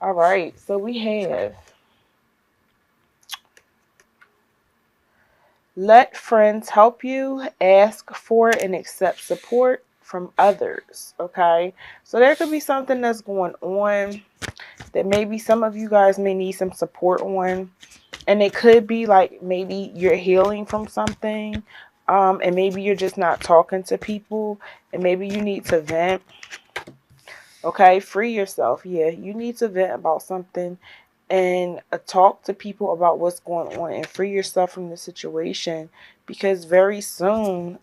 All right, so we have let friends help you, ask for and accept support from others. Okay, so there could be something that's going on that maybe some of you guys may need some support on. And it could be like maybe you're healing from something, and maybe you're just not talking to people, and maybe you need to vent. Okay, free yourself. Yeah, you need to vent about something and talk to people about what's going on and free yourself from the situation because very soon,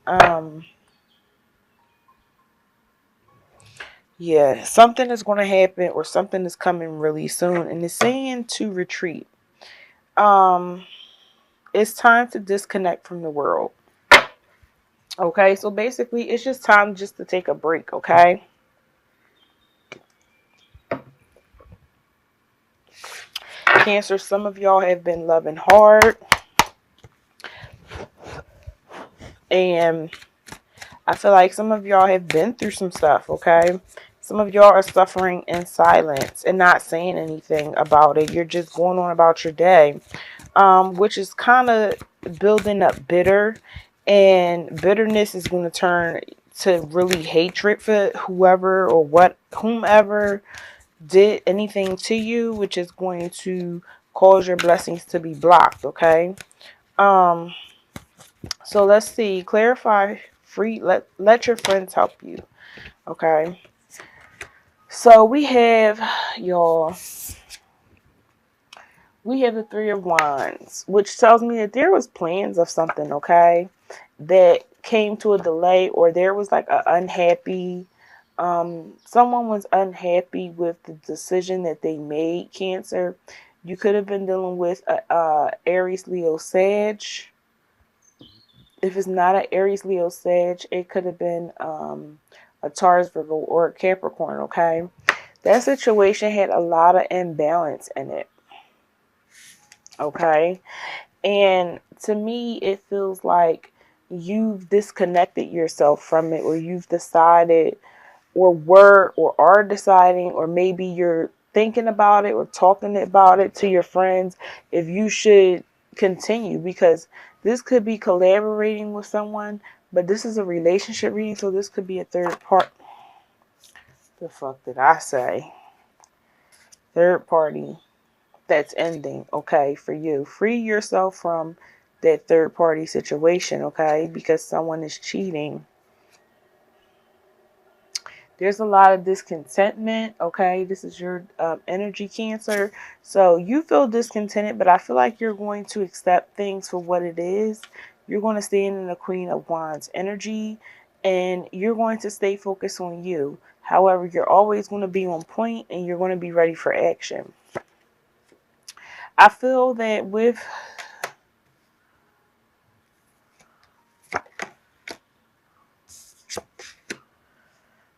yeah, something is going to happen or something is coming really soon, and it's saying to retreat. Um, it's time to disconnect from the world. Okay, so basically, it's just time just to take a break. Okay, Cancer, some of y'all have been loving hard, and I feel like some of y'all have been through some stuff. Okay, some of y'all are suffering in silence and not saying anything about it. You're just going on about your day, which is kind of building up bitter, and bitterness is going to turn to really hatred for whoever or what whomever did anything to you, which is going to cause your blessings to be blocked. Okay, um so let's see, clarify, free, let your friends help you. Okay, so we have y'all, we have the Three of Wands, which tells me that there was plans of something. Okay, that came to a delay, or there was like a unhappy, someone was unhappy with the decision that they made. Cancer, you could have been dealing with a Aries, Leo, Sag. If it's not an Aries, Leo, Sag, it could have been a Taurus, Virgo, or a Capricorn. Okay, that situation had a lot of imbalance in it. Okay, and to me, it feels like you've disconnected yourself from it, or you've decided, or were, or are deciding, or maybe you're thinking about it or talking about it to your friends if you should continue, because this could be collaborating with someone, but this is a relationship reading, so this could be a third part. The fuck did I say? Third party that's ending. Okay, for you, free yourself from that third party situation. Okay, because someone is cheating. There's a lot of discontentment. Okay, this is your energy, Cancer, so you feel discontented, but I feel like you're going to accept things for what it is. You're going to stand in the Queen of Wands energy, and you're going to stay focused on you. However, you're always going to be on point, and you're going to be ready for action. I feel that with,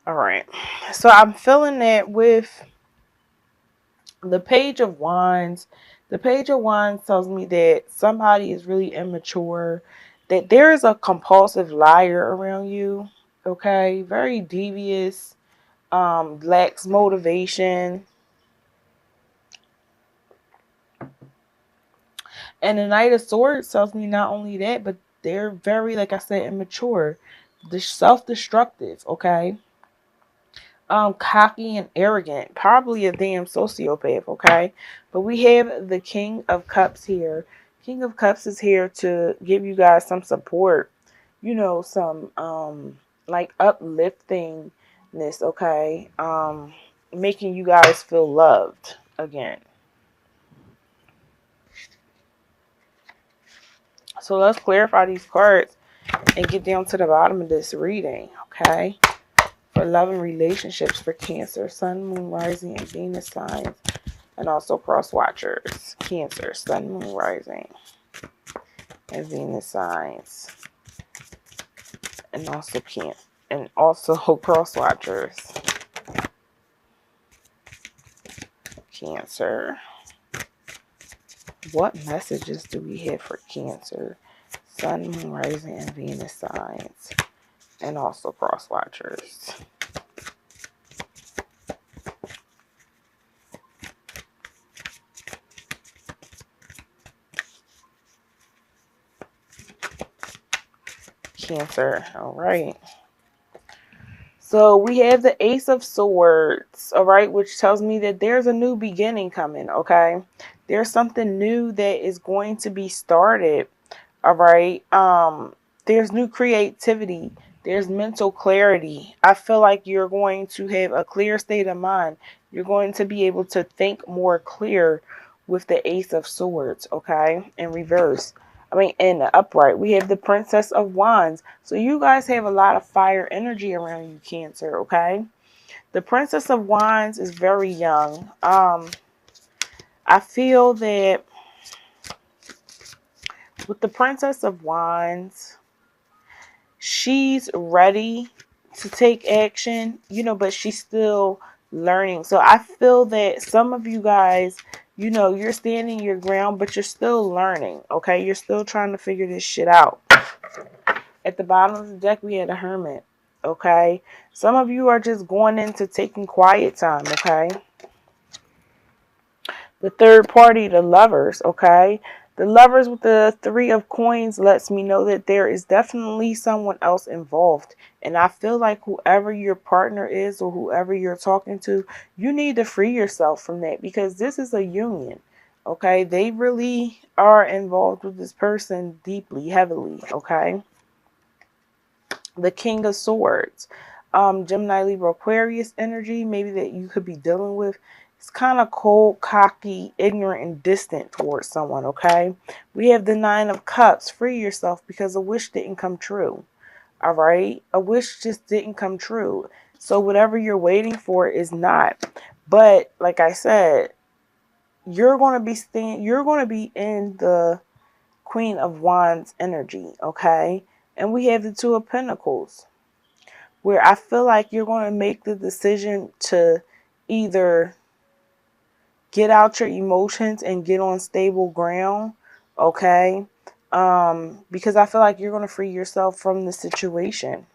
all right, so I'm feeling that with the Page of Wands. The Page of Wands tells me that somebody is really immature, that there is a compulsive liar around you. Okay, very devious, lacks motivation. And the Knight of Swords tells me not only that, but they're very, like I said, immature, self-destructive. Okay, cocky and arrogant, probably a damn sociopath. Okay, but we have the King of Cups here. King of Cups is here to give you guys some support, some like upliftingness. Okay, making you guys feel loved again. So let's clarify these cards and get down to the bottom of this reading. Okay, for love and relationships for Cancer, Sun, Moon, Rising, and Venus signs, and also cross watchers. Cancer, Sun, Moon, Rising, and Venus signs, and also cross watchers. Cancer. What messages do we have for Cancer? Sun, Moon, Rising, and Venus signs, and also cross watchers. Cancer. All right. So we have the Ace of Swords, all right, which tells me that there's a new beginning coming, okay? There's something new that is going to be started, all right? There's new creativity. There's mental clarity. I feel like you're going to have a clear state of mind. You're going to be able to think more clear with the Ace of Swords, okay? In reverse. In the upright, we have the Princess of Wands. So you guys have a lot of fire energy around you, Cancer, okay? The Princess of Wands is very young. I feel that with the Princess of Wands, she's ready to take action, but she's still learning. So I feel that some of you guys, you're standing your ground, but you're still learning, okay? You're still trying to figure this shit out. At the bottom of the deck, we had a Hermit, okay? Some of you are just going into taking quiet time, okay? The third party, the Lovers, okay? The Lovers with the Three of Coins lets me know that there is definitely someone else involved. And I feel like whoever your partner is or whoever you're talking to, you need to free yourself from that, because this is a union, okay? They really are involved with this person deeply, heavily, okay? The King of Swords, Gemini, Libra, Aquarius energy, maybe that you could be dealing with. It's kind of cold, cocky, ignorant, and distant towards someone, okay? We have the Nine of Cups. Free yourself, because a wish didn't come true, all right? A wish just didn't come true. So whatever you're waiting for is not. But like I said, you're going to be in the Queen of Wands energy, okay? And we have the Two of Pentacles, where I feel like you're going to make the decision to either get out your emotions and get on stable ground, okay? Because I feel like you're going to free yourself from the situation.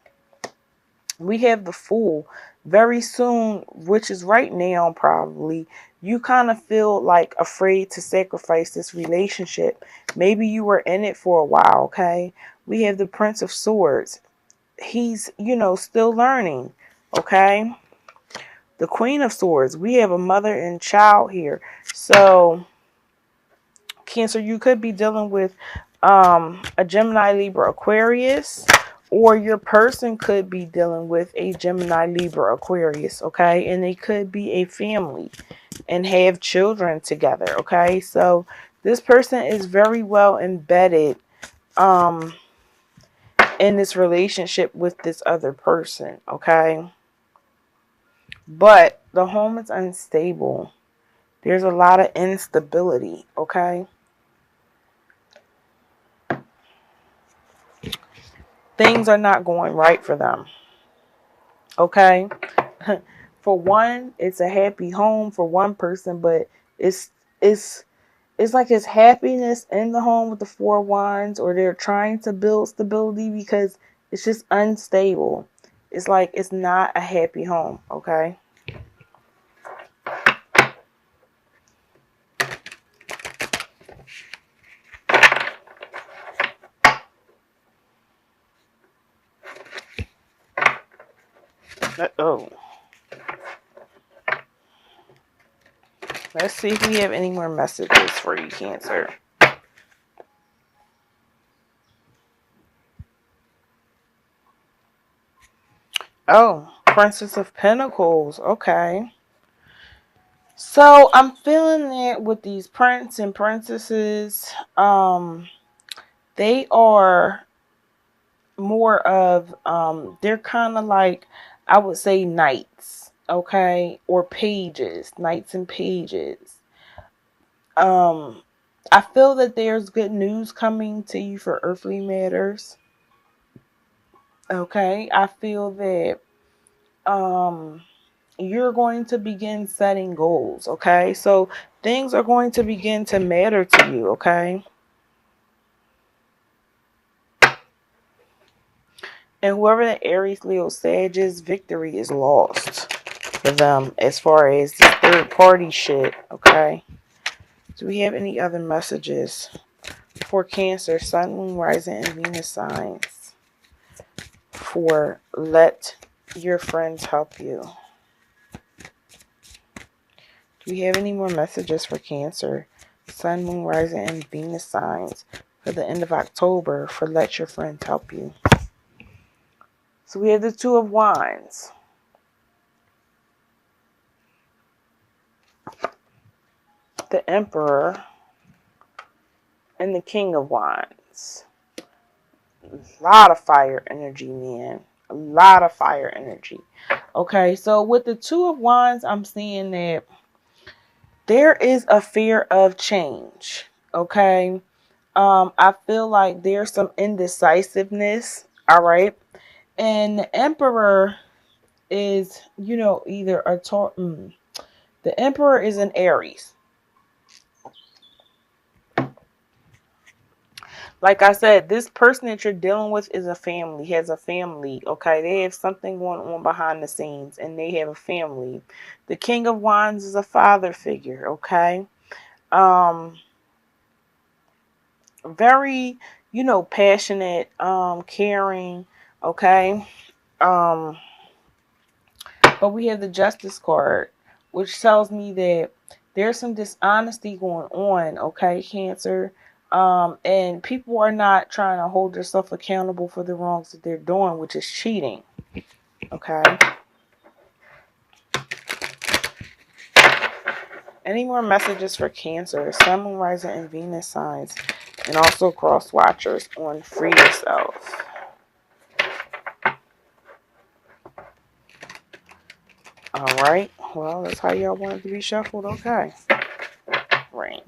We have the Fool. Very soon, which is right now probably, you kind of feel like afraid to sacrifice this relationship. Maybe you were in it for a while, okay? We have the Prince of Swords. He's, still learning, okay? The Queen of Swords. We have a mother and child here. So, Cancer, you could be dealing with a Gemini, Libra, Aquarius, or your person could be dealing with a Gemini, Libra, Aquarius, okay? And they could be a family and have children together, okay? So, this person is very well embedded in this relationship with this other person, okay? But the home is unstable. There's a lot of instability, okay? Things are not going right for them, okay? For one, it's a happy home for one person, but it's it's it's like it's happiness in the home with the Four of Wands, or they're trying to build stability because it's just unstable. It's like it's not a happy home, okay? Oh. Let's see if we have any more messages for you, Cancer. Oh, Princess of Pentacles. Okay. So I'm feeling that with these prince and princesses, they are more of, they're kind of like, I would say, knights, okay, or pages, knights and pages. Um, I feel that there's good news coming to you for earthly matters. Okay, I feel that you're going to begin setting goals, okay? So things are going to begin to matter to you, okay? And whoever the Aries, Leo, Sag is, victory is lost for them as far as the third party shit, okay? Do we have any other messages for Cancer, Sun, Moon, Rising, and Venus signs? for let your friends help you. Do we have any more messages for Cancer, Sun, Moon, Rising, and Venus signs for the end of October for let your friends help you? So we have the Two of Wands, the Emperor, and the King of Wands. A lot of fire energy, man. A lot of fire energy. Okay, so with the Two of Wands, I'm seeing that there is a fear of change. Okay. I feel like there's some indecisiveness. All right. And the Emperor is, either the Emperor is in Aries. Like I said, this person that you're dealing with is has a family, okay? They have something going on behind the scenes, and they have a family. The King of Wands is a father figure, okay? Very, passionate, caring, okay? Um, but we have the Justice card, which tells me that there's some dishonesty going on, okay, Cancer? And people are not trying to hold themselves accountable for the wrongs that they're doing, which is cheating. Okay. Any more messages for Cancer, Sun, Moon, Rising, and Venus signs, and also cross watchers on Free Yourself? All right. Well, that's how y'all want it to be shuffled. Okay. Right.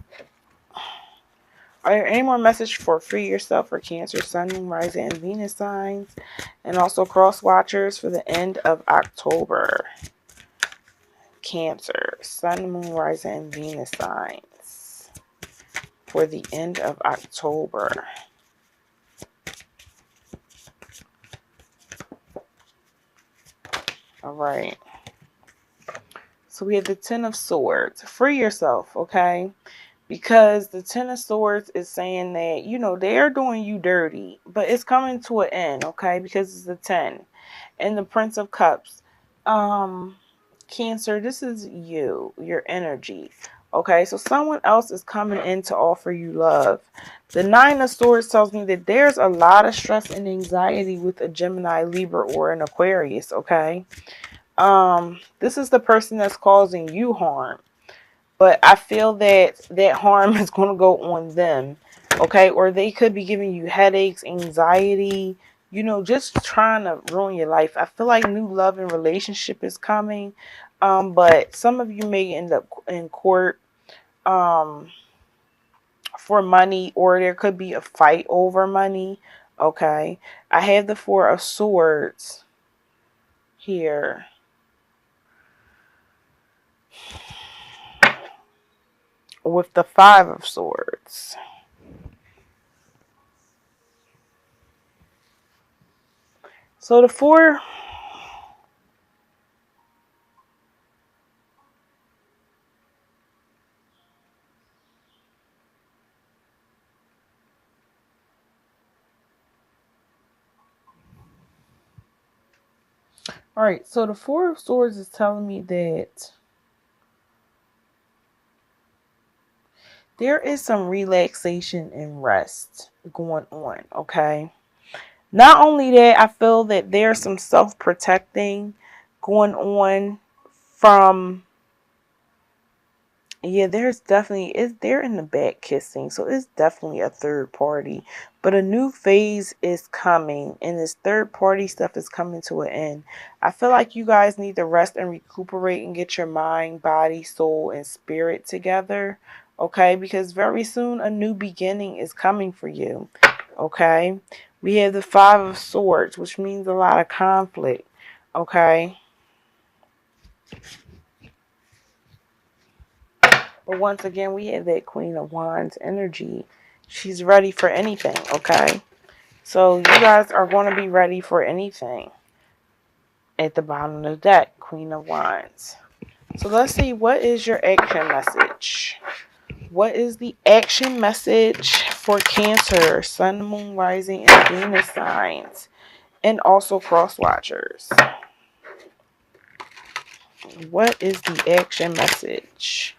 Are there any more message for Free Yourself for Cancer, Sun, Moon, Rising, and Venus signs, and also cross watchers for the end of October? Cancer, Sun, Moon, Rising, and Venus signs for the end of October. All right. So we have the Ten of Swords. Free yourself, okay? Because the Ten of Swords is saying that, they are doing you dirty, but it's coming to an end, okay? Because it's the 10. And the Prince of Cups. Cancer, this is your energy. Okay, so someone else is coming in to offer you love. The Nine of Swords tells me that there's a lot of stress and anxiety with a Gemini, Libra, or an Aquarius, okay? This is the person that's causing you harm. But I feel that that harm is going to go on them, okay? Or they could be giving you headaches, anxiety, just trying to ruin your life. I feel like new love and relationship is coming, but some of you may end up in court for money, or there could be a fight over money, okay? I have the Four of Swords here. With the Five of Swords. So the four... All right, so the Four of Swords is telling me that there is some relaxation and rest going on, okay? Not only that, I feel that there's some self-protecting going on from... Yeah, they're in the back kissing, so it's definitely a third party. But a new phase is coming, and this third party stuff is coming to an end. I feel like you guys need to rest and recuperate and get your mind, body, soul, and spirit together, okay? Because very soon a new beginning is coming for you, okay? We have the Five of Swords, which means a lot of conflict, okay? But once again, we have that Queen of Wands energy. She's ready for anything, okay? So you guys are going to be ready for anything. At the bottom of the deck, Queen of Wands. So let's see, what is your action message? What is the action message for Cancer, Sun, Moon, Rising, and Venus signs and also cross watchers. What is the action message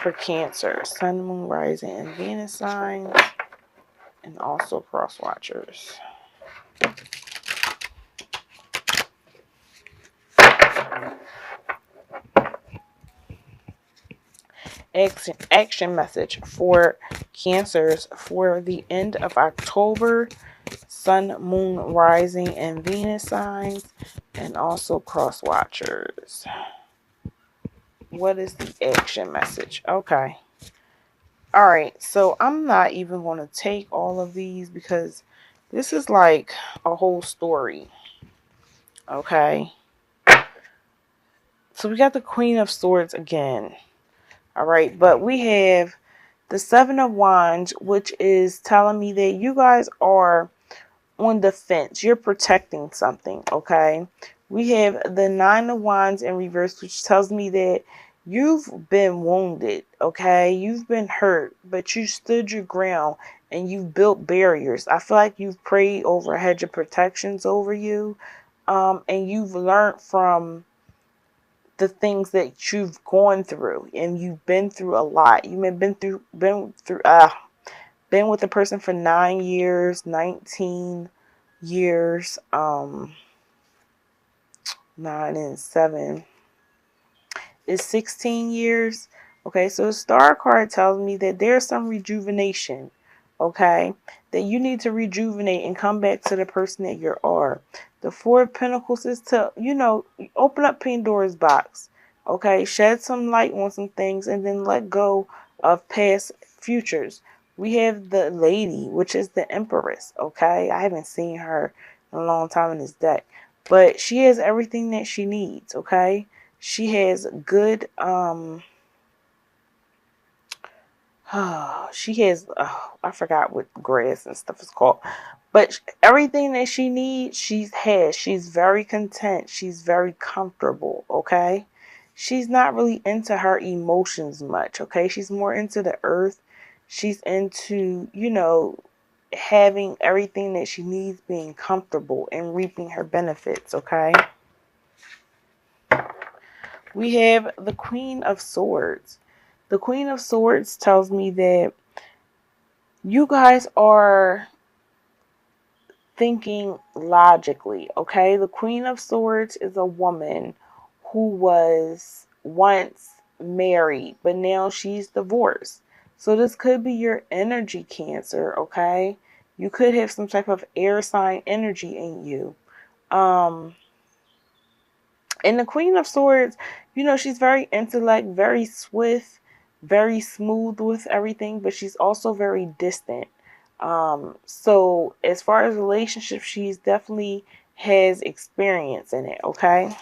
for Cancer? Sun, Moon, Rising, and Venus signs, and also cross watchers. Action message for Cancers for the end of October. Sun, Moon, Rising, and Venus signs, and also cross watchers. What is the action message? Okay. All right. So I'm not even going to take all of these because this is like a whole story. Okay. So we got the Queen of Swords again. All right. But we have the Seven of Wands, which is telling me that you guys are on the fence. You're protecting something, okay? We have the Nine of Wands in reverse, which tells me that you've been wounded, okay? You've been hurt, but you stood your ground and you've built barriers. I feel like you've prayed over a hedge of protections over you, and you've learned from the things that you've gone through, and you've been through a lot. You've been with a person for 9 years, 19 years, 9 and 7 is 16 years. Okay, so the star card tells me that there's some rejuvenation, okay, that you need to rejuvenate and come back to the person that you are. The Four of Pentacles is to, open up Pandora's box, okay, shed some light on some things and then let go of past futures. We have the Lady, which is the Empress, okay. I haven't seen her in a long time in this deck, but she has everything that she needs, okay. She has good, she has, I forgot what grass and stuff is called, but everything that she needs, she has. She's very content. She's very comfortable, okay? She's not really into her emotions much, okay? She's more into the earth. She's into, having everything that she needs, being comfortable and reaping her benefits, okay? We have the Queen of Swords. The Queen of Swords tells me that you guys are thinking logically, okay? The Queen of Swords is a woman who was once married, but now she's divorced. So this could be your energy, Cancer, okay? You could have some type of air sign energy in you. And the Queen of Swords, she's very intellect, very swift, very smooth with everything, but she's also very distant. So as far as relationships, she's definitely has experience in it, okay?